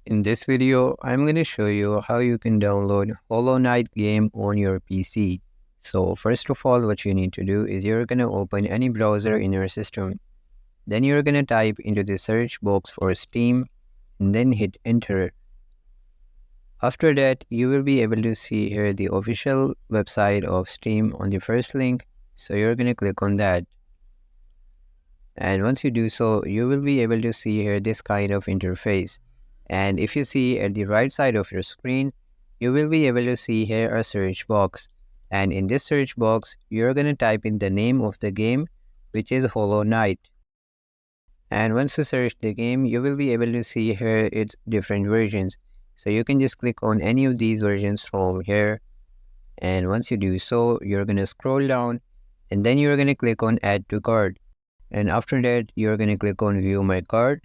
In this video, I'm going to show you how you can download Hollow Knight game on your PC. So first of all, what you need to do is you're going to open any browser in your system. Then you're going to type into the search box for Steam and then hit enter. After that, you will be able to see here the official website of Steam on the first link. So you're going to click on that. And once you do so, you will be able to see here this kind of interface. And if you see at the right side of your screen, you will be able to see here a search box. And in this search box, you're going to type in the name of the game, which is Hollow Knight. And once you search the game, you will be able to see here its different versions. So you can just click on any of these versions from here. And once you do so, you're going to scroll down and then you're going to click on Add to Cart. And after that, you're going to click on View My Cart.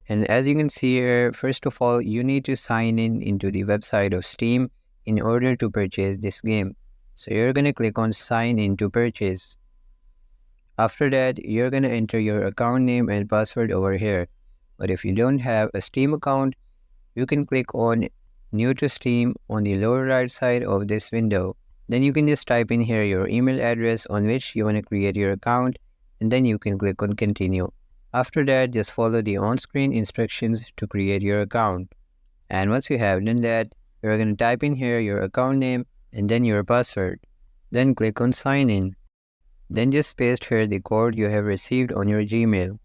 And as you can see here, first of all, you need to sign in into the website of Steam in order to purchase this game. So you're going to click on Sign in to purchase. After that, you're going to enter your account name and password over here. But if you don't have a Steam account, you can click on New to Steam on the lower right side of this window. Then you can just type in here your email address on which you want to create your account, and then you can click on Continue. After that, just follow the on-screen instructions to create your account. And once you have done that, you're going to type in here your account name and then your password. Then click on Sign In. Then just paste here the code you have received on your Gmail.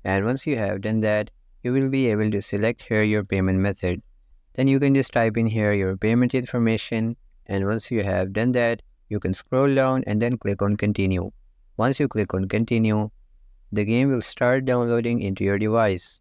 And once you have done that, you will be able to select here your payment method. Then you can just type in here your payment information. And once you have done that, you can scroll down and then click on Continue. Once you click on Continue, the game will start downloading into your device.